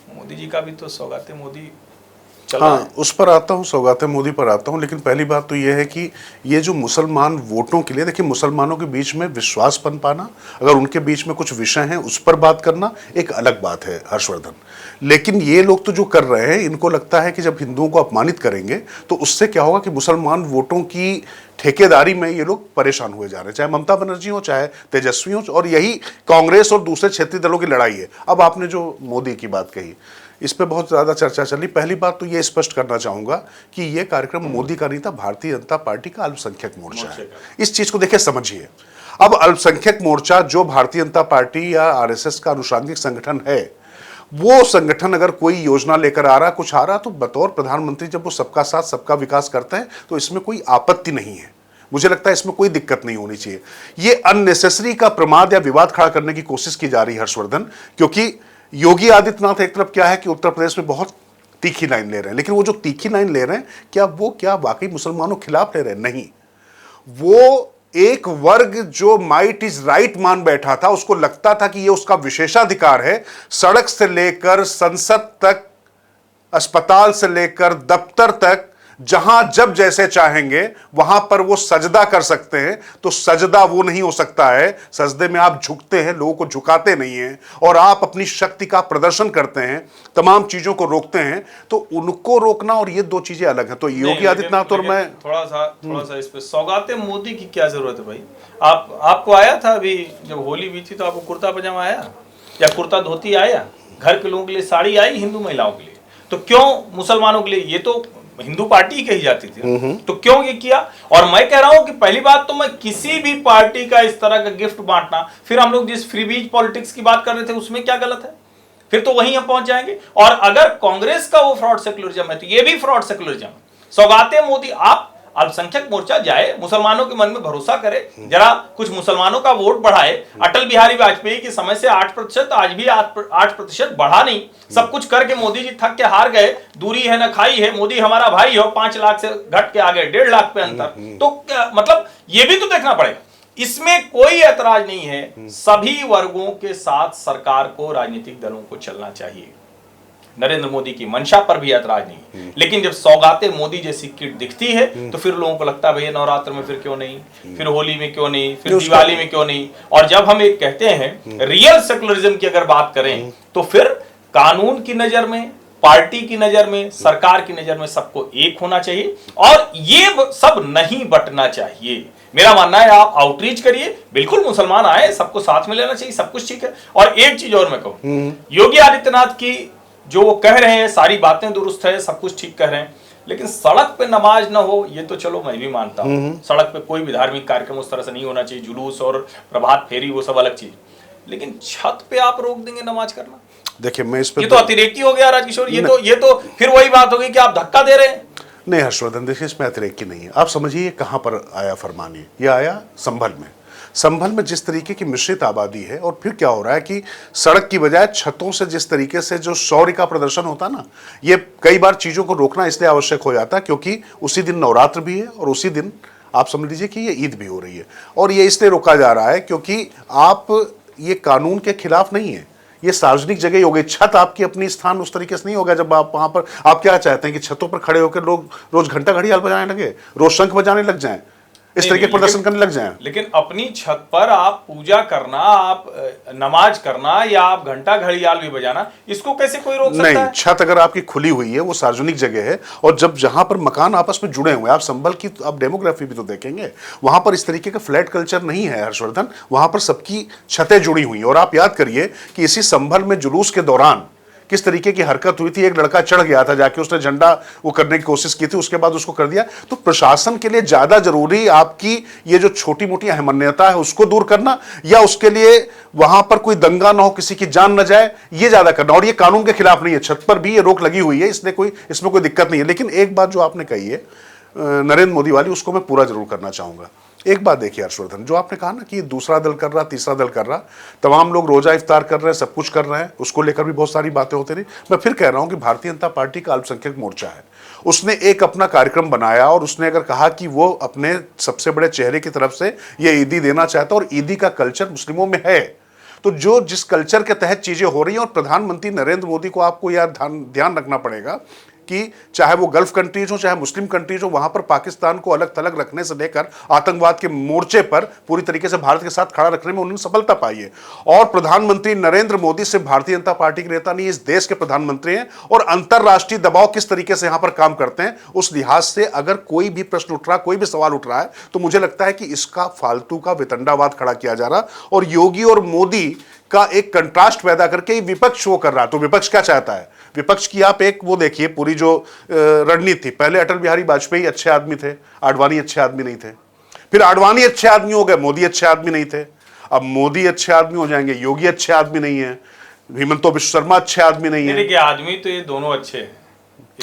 मोदी जी का भी तो सौगाते मोदी हाँ, उस पर आता हूँ, सौगाते मोदी पर आता हूँ, लेकिन पहली बात तो यह है कि ये जो मुसलमान वोटों के लिए, देखिए मुसलमानों के बीच में विश्वास बन पाना, अगर उनके बीच में कुछ विषय हैं उस पर बात करना एक अलग बात है हर्षवर्धन। लेकिन ये लोग तो जो कर रहे हैं, इनको लगता है कि जब हिंदुओं को अपमानित करेंगे तो उससे क्या होगा कि मुसलमान वोटों की ठेकेदारी में ये लोग परेशान हुए जा रहे हैं, चाहे ममता बनर्जी हो, चाहे तेजस्वी हो, और यही कांग्रेस और दूसरे क्षेत्रीय दलों की लड़ाई है। अब आपने जो मोदी की बात कही, इस पे बहुत ज़्यादा चर्चा चली। पहली बात तो ये स्पष्ट करना चाहूँगा कि ये कार्यक्रम मोदी का नहीं था, भारतीय जनता पार्टी का अल्पसंख्यक मोर्चा है। इस चीज़ को देखिए, समझिए। अब अल्पसंख्यक मोर्चा जो भारतीय जनता पार्टी या आरएसएस का अनुषंगिक संगठन है, वो संगठन अगर कोई योजना लेकर आ रहा, कुछ आ रहा, तो बतौर प्रधानमंत्री जब वो सबका साथ सबका विकास करते हैं तो इसमें कोई आपत्ति नहीं है। मुझे लगता है इसमें कोई दिक्कत नहीं होनी चाहिए। ये अननेसेसरी का प्रमाद या विवाद खड़ा करने की कोशिश की जा रही है हर्षवर्धन, क्योंकि योगी आदित्यनाथ एक तरफ क्या है कि उत्तर प्रदेश में बहुत तीखी लाइन ले रहे हैं, लेकिन वो जो तीखी लाइन ले रहे हैं, क्या वाकई मुसलमानों के खिलाफ ले रहे हैं? नहीं। वो एक वर्ग जो माइट इज राइट मान बैठा था, उसको लगता था कि ये उसका विशेषाधिकार है, सड़क से लेकर संसद तक, अस्पताल से लेकर दफ्तर तक, जहां जब जैसे चाहेंगे वहां पर वो सजदा कर सकते हैं। तो सजदा वो नहीं हो सकता है, सजदे में आप झुकते हैं, लोगों को झुकाते नहीं हैं, और आप अपनी शक्ति का प्रदर्शन करते हैं, तमाम चीजों को रोकते हैं। तो उनको रोकना और ये दो चीजें अलग हैं। तो योगी आदित्यनाथ और मैं थोड़ा सा इस पे, सौगाते मोदी की क्या जरूरत है भाई? आपको आया था अभी जब होली बीती तो आपको कुर्ता पजामा आया या कुर्ता धोती आया? घर के लोगों के लिए साड़ी आई, हिंदू महिलाओं के लिए? तो क्यों मुसलमानों के लिए? ये तो हिंदू पार्टी कही जाती थी, तो क्यों ये किया? और मैं कह रहा हूं कि पहली बात तो मैं किसी भी पार्टी का इस तरह का गिफ्ट बांटना, फिर हम लोग जिस फ्रीबीज पॉलिटिक्स की बात कर रहे थे उसमें क्या गलत है? फिर तो वहीं हम पहुंच जाएंगे। और अगर कांग्रेस का वो फ्रॉड सेक्युलरिज्म है तो ये भी फ्रॉड सेक्युलरिज्म है। सौगाते मोदी, आप अल्पसंख्यक मोर्चा जाए, मुसलमानों के मन में भरोसा करे, जरा कुछ मुसलमानों का वोट बढ़ाए। अटल बिहारी वाजपेयी के समय से 8%, आज भी 8% बढ़ा नहीं। सब कुछ करके मोदी जी थक के हार गए। दूरी है न खाई है, मोदी हमारा भाई हो, 5 लाख से घट के आ गए 1.5 लाख पे अंतर। तो मतलब ये भी तो देखना पड़ेगा। इसमें कोई ऐतराज नहीं है, सभी वर्गों के साथ सरकार को, राजनीतिक दलों को चलना चाहिए। नरेंद्र मोदी की मंशा पर भी ऐतराज नहीं, लेकिन जब सौगाते मोदी जैसी किट दिखती है तो फिर लोगों को लगता है भैया नवरात्र में फिर क्यों नहीं, फिर होली में क्यों नहीं, फिर दिवाली में क्यों नहीं। और जब हम एक कहते हैं रियल सेकुलरिज्म की अगर बात करें तो फिर कानून की नजर में, पार्टी की नजर में, सरकार की नजर में सबको एक होना चाहिए और ये सब नहीं बंटना चाहिए। मेरा मानना है आप आउटरीच करिए, बिल्कुल मुसलमान आए, सबको साथ में लेना चाहिए, सब कुछ ठीक है। और एक चीज और मैं कहूं, योगी आदित्यनाथ की जो वो कह रहे हैं सारी बातें दुरुस्त है, सब कुछ ठीक कह रहे हैं, लेकिन सड़क पे नमाज ना हो ये तो चलो मैं भी मानता हूं। सड़क पे कोई भी धार्मिक कार्यक्रम उस तरह से नहीं होना चाहिए, जुलूस और प्रभात फेरी वो सब अलग चीज, लेकिन छत पे आप रोक देंगे नमाज करना? देखिए, मैं इस पे ये तो अतिरेकी हो गया राजकिशोर। ये तो फिर वही बात होगी कि आप धक्का दे रहे हैं। नहीं हर्षवर्धन, देखिए इसमें अतिरेकी नहीं है। आप समझिए कहां पर आया फरमान, ये आया संभल में। संभल में जिस तरीके की मिश्रित आबादी है, और फिर क्या हो रहा है कि सड़क की बजाय छतों से जिस तरीके से जो शौर्य का प्रदर्शन होता ना, ये कई बार चीज़ों को रोकना इसलिए आवश्यक हो जाता है क्योंकि उसी दिन नवरात्र भी है और उसी दिन आप समझ लीजिए कि ये ईद भी हो रही है। और ये इसलिए रोका जा रहा है क्योंकि आप ये कानून के खिलाफ नहीं है, ये सार्वजनिक जगह हो गई। छत आपकी अपनी स्थान उस तरीके से नहीं होगा। जब आप वहाँ पर, आप क्या चाहते हैं कि छतों पर खड़े होकर लोग रोज घंटा घड़ियाल बजाने लगे, रोज शंख बजाने लग जाएं? इस तरीके प्रदर्शन करने लग जाएं। लेकिन अपनी छत पर आप पूजा करना, आप नमाज करना या आप घंटा घड़ियाल भी बजाना, इसको कैसे कोई रोक सकता है? नहीं, छत अगर आपकी खुली हुई है, वो सार्वजनिक जगह है, और जब जहां पर मकान आपस में जुड़े हुए हैं, आप संभल की आप डेमोग्राफी भी तो देखेंगे, वहां पर इस तरीके का फ्लैट कल्चर नहीं है हर्षवर्धन, वहां पर सबकी छतें जुड़ी हुई हैं। और आप याद करिए कि इसी संभल में जुलूस के दौरान किस तरीके की हरकत हुई थी। एक लड़का चढ़ गया था, जाके उसने झंडा वो करने की कोशिश की थी, उसके बाद उसको कर दिया। तो प्रशासन के लिए ज्यादा जरूरी आपकी ये जो छोटी मोटी अहमन्यता है उसको दूर करना, या उसके लिए वहां पर कोई दंगा ना हो, किसी की जान न जाए, ये ज्यादा करना। और ये कानून के खिलाफ नहीं है, छत पर भी ये रोक लगी हुई है, इसमें कोई दिक्कत नहीं है। लेकिन एक बात जो आपने कही है नरेंद्र मोदी वाली, उसको मैं पूरा जरूर करना चाहूंगा। एक बात देखिए हर्षवर्धन, जो आपने कहा ना कि दूसरा दल कर रहा, तीसरा दल कर रहा, तमाम लोग रोजा इफ्तार कर रहे हैं, सब कुछ कर रहे हैं, उसको लेकर भी बहुत सारी बातें होती रही। मैं फिर कह रहा हूं कि भारतीय जनता पार्टी का अल्पसंख्यक मोर्चा है, उसने एक अपना कार्यक्रम बनाया, और उसने अगर कहा कि वो अपने सबसे बड़े चेहरे की तरफ से ये ईदी देना चाहता है, और ईदी का कल्चर मुस्लिमों में है, तो जो जिस कल्चर के तहत चीजें हो रही हैं, और प्रधानमंत्री नरेंद्र मोदी को आपको यार ध्यान रखना पड़ेगा कि चाहे वो गल्फ कंट्रीज हो, चाहे मुस्लिम कंट्रीज हो, वहां पर पाकिस्तान को अलग थलग रखने से लेकर आतंकवाद के मोर्चे पर पूरी तरीके से भारत के साथ खड़ा रखने में उन्होंने सफलता पाई है। और प्रधानमंत्री नरेंद्र मोदी से भारतीय जनता पार्टी के नेता नहीं, इस देश के प्रधानमंत्री हैं, और अंतरराष्ट्रीय दबाव किस तरीके से यहां पर काम करते हैं, उस लिहाज से अगर कोई भी प्रश्न उठ रहा, कोई भी सवाल उठ रहा है, तो मुझे लगता है कि इसका फालतू का वितंडावाद खड़ा किया जा रहा, और योगी और मोदी का एक कंट्रास्ट पैदा करके विपक्ष वो कर रहा है। तो विपक्ष क्या चाहता है? विपक्ष की आप एक वो देखिए पूरी जो रणनीति थी, पहले अटल बिहारी वाजपेयी अच्छे आदमी थे, आडवाणी अच्छे आदमी नहीं थे, फिर आडवाणी अच्छे आदमी हो गए, मोदी अच्छे आदमी नहीं थे, अब मोदी अच्छे आदमी हो जाएंगे, योगी अच्छे आदमी नहीं है, हेमंत बिश्व शर्मा अच्छे आदमी नहीं है। देखिए आदमी तो ये दोनों अच्छे हैं,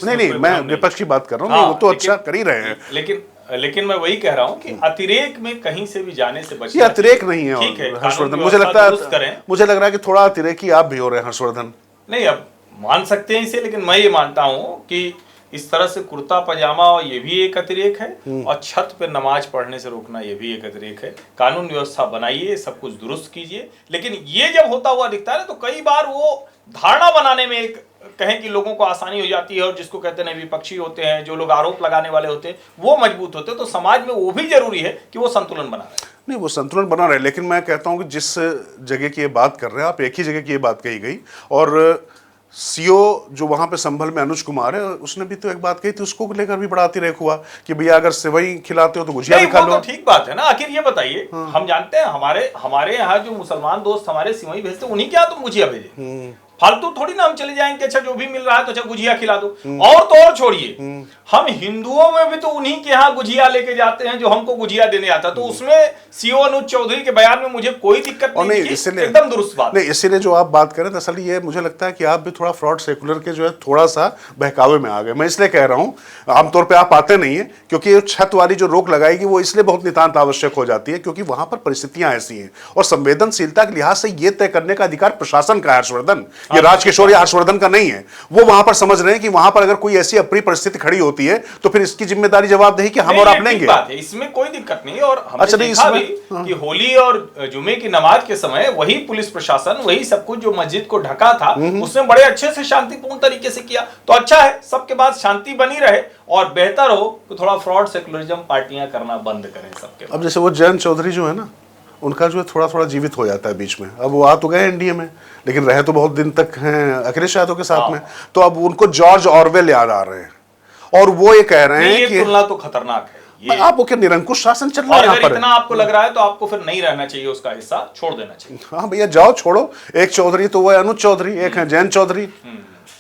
नहीं, मैं विपक्ष की बात कर रहा हूँ, वो तो अच्छा कर ही रहे हैं। लेकिन मैं वही कह रहा हूं कि अतिरेक में कहीं से भी जाने से बचना। ये अतिरेक नहीं है हर्षवर्धन, मुझे लग रहा है कि थोड़ा अतिरेकी आप भी हो रहे हैं हर्षवर्धन। नहीं, अब मान सकते हैं इसे, लेकिन मैं ये मानता हूं कि इस तरह से कुर्ता पजामा ये भी एक अतिरेक है, और छत पे नमाज पढ़ने से रोकना ये भी एक अतिरेक है। कानून व्यवस्था बनाइए, सब कुछ दुरुस्त कीजिए, लेकिन ये जब होता हुआ दिखता है तो कई बार वो धारणा बनाने में एक कहें कि लोगों को आसानी हो जाती है, और जिसको कहते हैं विपक्षी होते हैं, जो लोग आरोप लगाने वाले होते हैं, वो मजबूत होते हैं। तो समाज में वो भी जरूरी है कि वो संतुलन बना रहे। नहीं, वो संतुलन बना रहे, लेकिन मैं कहता हूं कि जिस जगह की ये बात कर रहे हैं आप, एक ही जगह की ये बात कही गई, और सीओ जो वहां पे संभल में अनुज कुमार है, उसने भी तो एक बात कही थी, उसको लेकर भी बड़ा अतिरेक हुआ कि भैया अगर सेवई खिलाते हो तो गुजिया भी खा लो। तो ठीक बात है ना। आखिर ये बताइए, हम जानते हैं हमारे यहाँ जो मुसलमान दोस्त हमारे सिवई भेजते, उन्हीं क्या तुम गुजिया भेजे? फालतू थोड़ी ना हम चले जाएंगे, अच्छा जो भी मिल रहा है तो अच्छा गुजिया खिला दो। और तो और छोड़िए, हम हिंदुओं में भी तो उन्हीं के यहाँ गुजिया लेके जाते हैं जो हमको गुजिया देने आता। तो उसमें सीओ अनुज चौधरी के बयान में मुझे कोई दिक्कत नहीं, एकदम दुरुस्त बात नहीं। इसीलिए जो आप बात करें, दरअसल ये मुझे लगता है कि आप भी थोड़ा फ्रॉड सेकुलर के जो है थोड़ा सा बहकावे में आ गए। मैं इसलिए कह रहा हूँ, आमतौर पर आप आते नहीं है, क्योंकि छत वाली जो रोक लगाएगी वो इसलिए बहुत नितांत आवश्यक हो जाती है, क्योंकि वहां पर परिस्थितियां ऐसी हैं, और संवेदनशीलता के लिहाज से ये तय करने का अधिकार प्रशासन का है हर्षवर्धन, ये राजकिशोर या हर्षवर्धन का नहीं है। वो वहां पर समझ रहे हैं कि वहां पर अगर कोई ऐसी अप्रिय परिस्थिति खड़ी होती है तो फिर इसकी जिम्मेदारी जवाबदेही कि हम और आप लेंगे। बात है, इसमें कोई दिक्कत नहीं है। और हमने देखा भी कि होली और जुमे की नमाज के समय वही पुलिस प्रशासन, वही सब कुछ जो मस्जिद को ढका था, उसने बड़े अच्छे से शांतिपूर्ण तरीके से किया। तो अच्छा है, सबके बाद शांति बनी रहे, और बेहतर हो कि थोड़ा फ्रॉड सेकुलरिज्म पार्टियां करना बंद करें सबके। अब जैसे वो जयंत चौधरी जो है ना, उनका जो है थोड़ा थोड़ा जीवित हो जाता है बीच में। अब वो आ तो गए एनडीए में, लेकिन रहे तो बहुत दिन तक हैं अखिलेश यादव के साथ में, तो अब उनको जॉर्ज ऑरवेल याद आ रहे हैं, और वो ये कह रहे हैं कि तुलना तो खतरनाक है। आपको क्या निरंकुश शासन चल रहा है यहाँ पर? इतना आपको लग रहा है तो आपको फिर नहीं रहना चाहिए, उसका हिस्सा छोड़ देना चाहिए। हाँ भैया, जाओ छोड़ो। एक चौधरी तो वो है अनुज चौधरी, एक है जयंत चौधरी।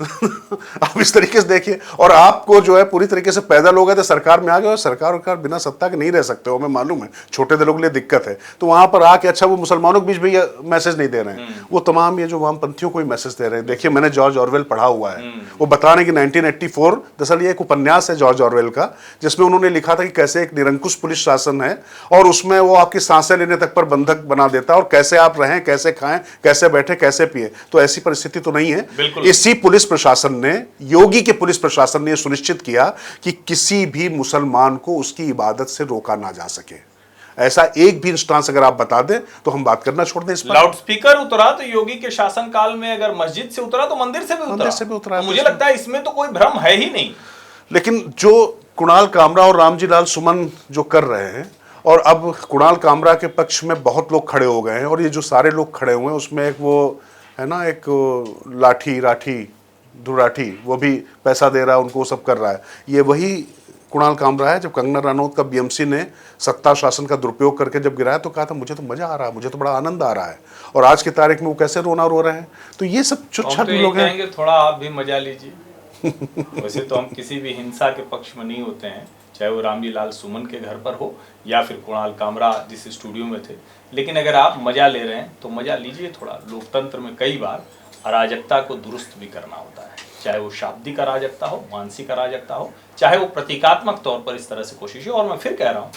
आप इस तरीके से देखिए, और आपको जो है पूरी तरीके से पैदल हो गए थे, सरकार में आ गए, और सरकार बिना सत्ता के नहीं रह सकते हो, हमें मालूम है, छोटे दलों के लिए दिक्कत है। तो वहां पर आके अच्छा वो मुसलमानों के बीच भी मैसेज नहीं दे रहे हैं, वो तमाम ये जो वामपंथियों को ही मैसेज दे रहे हैं। देखिए, मैंने जॉर्ज ऑरवेल पढ़ा हुआ है, वो बता रहे हैं कि 1984, दरअसल ये एक उपन्यास है जॉर्ज ऑरवेल का, जिसमें उन्होंने लिखा था कि कैसे एक निरंकुश पुलिस शासन है, और उसमें वो आपकी सांसें लेने तक पर बंधक बना देता है, और कैसे आप रहें, कैसे खाएं, कैसे बैठे, कैसे पिए। तो ऐसी परिस्थिति तो नहीं है। इसी पुलिस प्रशासन ने, योगी के पुलिस प्रशासन ने सुनिश्चित किया कि किसी भी मुसलमान को उसकी इबादत से रोका ना जा सके। ऐसा एक भी इंस्टांस अगर आप बता दें तो हम बात करना छोड़ दें इस पर। लाउड स्पीकर उतरा तो योगी के शासन काल में, अगर मस्जिद से उतरा तो मंदिर से भी उतरा। तो मुझे लगता है इसमें तो कोई भ्रम है ही नहीं। लेकिन जो कुणाल कामरा और रामजी लाल सुमन जो कर रहे हैं, और अब कुणाल कामरा के पक्ष में बहुत लोग खड़े हो गए हैं, और ये जो सारे लोग खड़े हुए हैं उसमें एक वो है ना, एक लाठी राठी दुराठी, वो भी पैसा दे रहा है उनको, वो सब कर रहा है। ये वही कुणाल कामरा है जब कंगना रनौत का बीएमसी ने सत्ता शासन का दुरुपयोग करके जब गिराया तो कहा था मुझे तो मजा आ रहा है, मुझे तो बड़ा आनंद आ रहा है, और आज की तारीख में वो कैसे रोना रो रहे हैं। तो ये सब छुच्छाट लोग हैं। कहेंगे थोड़ा आप भी मजा लीजिए। वैसे तो हम किसी भी हिंसा के पक्ष में नहीं होते हैं, चाहे वो रामजीलाल सुमन के घर पर हो या फिर कुणाल कामरा जिस स्टूडियो में थे, लेकिन अगर आप मजा ले रहे हैं तो मजा लीजिए थोड़ा। लोकतंत्र में कई बार अराजकता को दुरुस्त भी करना होता है, चाहे वो शाब्दिक अराजकता हो, मानसिक अराजकता हो, चाहे वो प्रतीकात्मक तौर पर इस तरह से कोशिश हो। और मैं फिर कह रहा हूँ,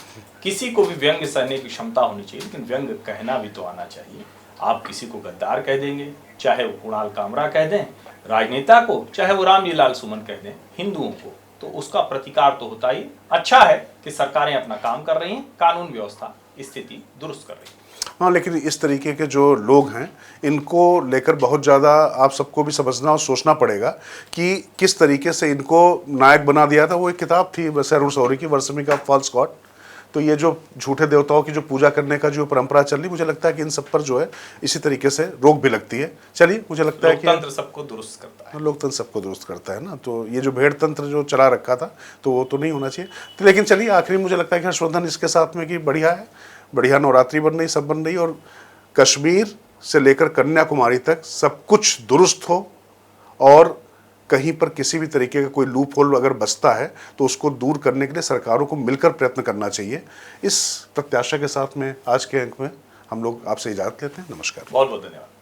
किसी को भी व्यंग्य सहने की क्षमता होनी चाहिए, लेकिन व्यंग्य कहना भी तो आना चाहिए। आप किसी को गद्दार कह देंगे, चाहे वो कुणाल कामरा कह दें राजनेता को, चाहे वो रामजीलाल सुमन कह दें हिंदुओं को, तो उसका प्रतिकार तो होता ही। अच्छा है कि सरकारें अपना काम कर रही हैं, कानून व्यवस्था स्थिति दुरुस्त कर रही है। हाँ, लेकिन इस तरीके के जो लोग हैं इनको लेकर बहुत ज़्यादा आप सबको भी समझना और सोचना पड़ेगा कि किस तरीके से इनको नायक बना दिया था। वो एक किताब थी वैसे अरुण शौरी की, वर्षमिक ऑफ फॉल्स गॉड। तो ये जो झूठे देवताओं की जो पूजा करने का जो परंपरा चल रही, मुझे लगता है कि इन सब पर जो है इसी तरीके से रोक भी लगती है। चलिए, मुझे लगता है कि लोकतंत्र सबको दुरुस्त करता है। लोकतंत्र सबको दुरुस्त करता है ना, तो ये जो भेड़ तंत्र जो चला रखा था तो वो तो नहीं होना चाहिए। तो लेकिन चलिए, आखिरी मुझे लगता है कि हर्षवर्धन इसके साथ में कि बढ़िया है, बढ़िया नवरात्रि बन रही, सब बन रही, और कश्मीर से लेकर कन्याकुमारी तक सब कुछ दुरुस्त हो, और कहीं पर किसी भी तरीके का कोई लूप होल अगर बचता है तो उसको दूर करने के लिए सरकारों को मिलकर प्रयत्न करना चाहिए। इस प्रत्याशा के साथ में आज के अंक में हम लोग आपसे इजाज़त लेते हैं। नमस्कार। बहुत बहुत धन्यवाद।